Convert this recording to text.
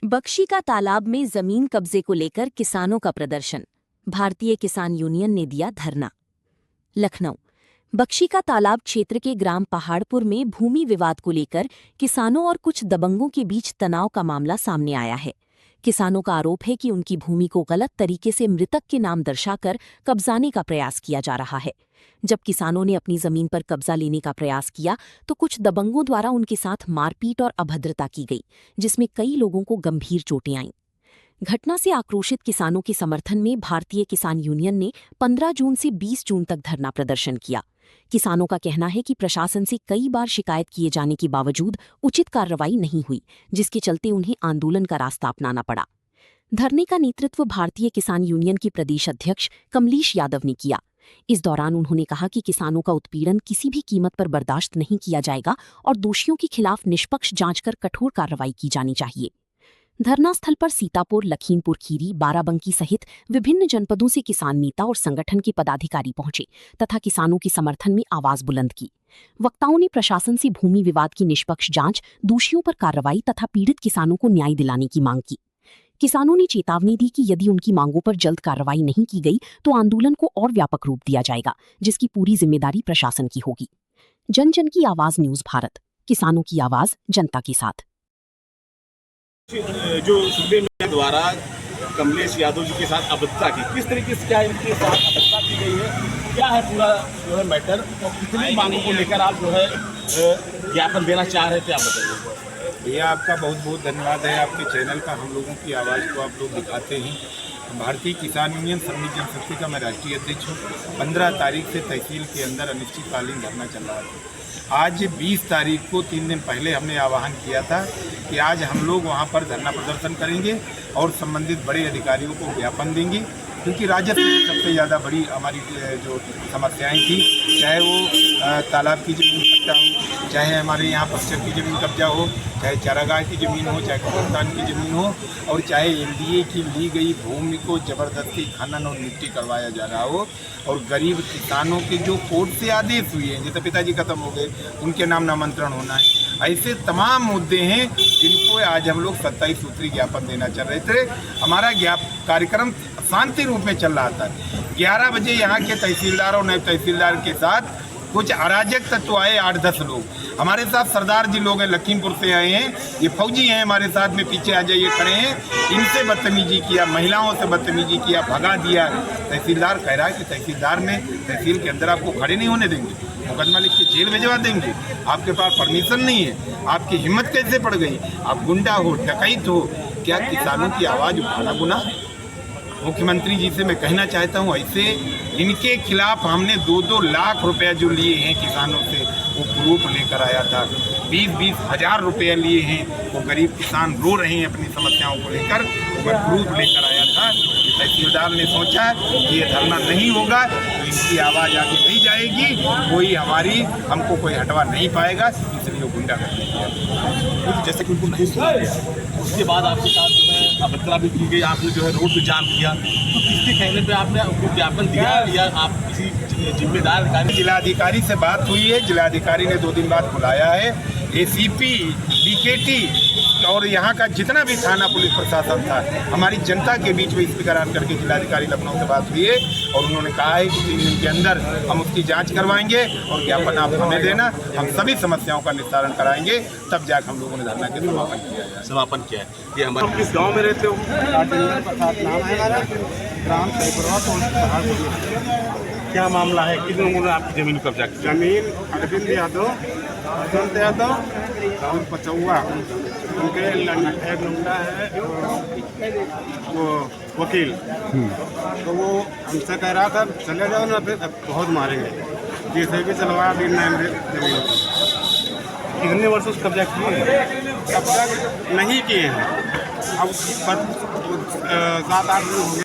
बख्शी का तालाब में जमीन कब्जे को लेकर किसानों का प्रदर्शन। भारतीय किसान यूनियन ने दिया धरना। लखनऊ। बख्शी का तालाब क्षेत्र के ग्राम पहाड़पुर में भूमि विवाद को लेकर किसानों और कुछ दबंगों के बीच तनाव का मामला सामने आया है। किसानों का आरोप है कि उनकी भूमि को गलत तरीके से मृतक के नाम दर्शाकर कब्जाने का प्रयास किया जा रहा है। जब किसानों ने अपनी जमीन पर कब्जा लेने का प्रयास किया तो कुछ दबंगों द्वारा उनके साथ मारपीट और अभद्रता की गई, जिसमें कई लोगों को गंभीर चोटें आईं। घटना से आक्रोशित किसानों के समर्थन में भारतीय किसान यूनियन ने 15 जून से 20 जून तक धरना प्रदर्शन किया। किसानों का कहना है कि प्रशासन से कई बार शिकायत किए जाने के बावजूद उचित कार्रवाई नहीं हुई, जिसके चलते उन्हें आंदोलन का रास्ता अपनाना पड़ा। धरने का नेतृत्व भारतीय किसान यूनियन की प्रदेश अध्यक्ष कमलेश यादव ने किया। इस दौरान उन्होंने कहा कि किसानों का उत्पीड़न किसी भी कीमत पर बर्दाश्त नहीं किया जाएगा और दोषियों के खिलाफ निष्पक्ष जांच कर कठोर कार्रवाई की जानी चाहिए। धरना स्थल पर सीतापुर, लखीमपुर खीरी, बाराबंकी सहित विभिन्न जनपदों से किसान नेता और संगठन के पदाधिकारी पहुंचे तथा किसानों के समर्थन में आवाज बुलंद की। वक्ताओं ने प्रशासन से भूमि विवाद की निष्पक्ष जांच, दोषियों पर कार्रवाई तथा पीड़ित किसानों को न्याय दिलाने की मांग की। किसानों ने चेतावनी दी कि यदि उनकी मांगों पर जल्द कार्रवाई नहीं की गई तो आंदोलन को और व्यापक रूप दिया जाएगा, जिसकी पूरी जिम्मेदारी प्रशासन की होगी। जन जन की आवाज न्यूज भारत, किसानों की आवाज जनता के साथ। जो सूबे में द्वारा कमलेश यादव जी के साथ अभद्रता की, किस तरीके से क्या इनके साथ अभद्रता की गई है, क्या है पूरा जो है मैटर, और कितनी मांगों को लेकर आप जो है ज्ञापन देना चाह रहे थे, आप बताइए। भैया आपका बहुत बहुत धन्यवाद है, आपके चैनल का हम लोगों की आवाज़ को आप लोग दिखाते हैं। भारतीय किसान यूनियन सम्मिलित जनशक्ति का मैं राष्ट्रीय अध्यक्ष हूँ। 15 तारीख से तहसील के अंदर अनिश्चितकालीन धरना चल रहा था। आज 20 तारीख को 3 दिन पहले हमने आह्वान किया था कि आज हम लोग वहाँ पर धरना प्रदर्शन करेंगे और संबंधित बड़े अधिकारियों को ज्ञापन देंगे, क्योंकि राजस्व की सबसे ज़्यादा बड़ी हमारी जो समस्याएं थी, चाहे वो तालाब की ज़मीन पट्टा हो, चाहे हमारे यहाँ पश्चिम की ज़मीन कब्जा हो, चाहे चारागाह की ज़मीन हो, चाहे कब्रिस्तान की ज़मीन हो, और चाहे एनडीए की ली गई भूमि को ज़बरदस्ती खनन और मिट्टी करवाया जा रहा हो, और गरीब किसानों के जो कोर्ट से आदेश हुए हैं, जैसे पिताजी खत्म हो गए, उनके नाम नामांतरण होना है, ऐसे तमाम मुद्दे हैं जिनको आज हम लोग 27 सूत्री ज्ञापन देना चाह रहे थे। हमारा कार्यक्रम शांति रूप में चल रहा था। 11 बजे यहाँ के तहसीलदार और नायब तहसीलदार के साथ कुछ अराजक तत्व आए, 8-10 लोग हमारे साथ। सरदार जी लोग हैं, लखीमपुर से आए हैं, ये फौजी हैं हमारे साथ में, पीछे आ जाइए खड़े हैं। इनसे बदतमीजी किया, महिलाओं से बदतमीजी किया, भगा दिया। तहसीलदार कह रहा है कि तहसीलदार ने तहसील के अंदर आपको खड़े नहीं होने देंगे, मुकदमा लिख के जेल भिजवा देंगे, आपके पास परमिशन नहीं है, आपकी हिम्मत कैसे पड़ गई, आप गुंडा हो, डकैत हो, क्या किसानों की आवाज़ उठाना गुनाह? मुख्यमंत्री जी से मैं कहना चाहता हूँ, ऐसे इनके खिलाफ हमने 2-2 लाख रुपया जो लिए हैं किसानों से, वो प्रूफ लेकर आया था। 20-20 हज़ार रुपये लिए हैं, वो गरीब किसान रो रहे हैं अपनी समस्याओं को लेकर, वो प्रूफ लेकर आया था। तहसीलदार ने सोचा कि ये धरना नहीं होगा तो इनकी आवाज़ आगे नहीं जाएगी, कोई हमको कोई हटवा नहीं पाएगा, इसलिए वो गुंडागर्दी किया। जैसे कि उनको नहीं सुना गया, उसके बाद आपके साथ जो है अभद्रता भी की गई, आपने जो है रोड पे जाम किया, तो किसके कहने पे आपने उनको ज्ञापन दिया या आप किसी जिम्मेदार अधिकारी? जिलाधिकारी से बात हुई है, जिलाधिकारी ने 2 दिन बाद बुलाया है। एसीपी, डीकेटी और यहाँ का जितना भी थाना पुलिस प्रशासन था, हमारी जनता के बीच में इस प्रकार करके जिलाधिकारी लखनऊ से बात हुई है और उन्होंने कहा है कि 3 दिन के अंदर हम उसकी जांच करवाएंगे और ज्ञापन आप हमें देना, हम सभी समस्याओं का निस्तारण कराएंगे, तब जाकर हम लोगों ने धरना के समापन किया है। ये हमारे किस गाँव में रहते हो? ग्राम क्या मामला है, किन लोगों ने आपकी जमीन कब्जा की? जमीन अरविंद यादव, बसंत यादव और पचौआ, उनके एक लड़का है वो वकील, तो वो हमसे कह रहा था चले जाओ ना, फिर बहुत मारेंगे, जैसे भी चलवा भी जमीन। कितने वर्षों से कब्जा किए हैं? कब्जा नहीं किए हैं, अब 7-8 दिन हो गए।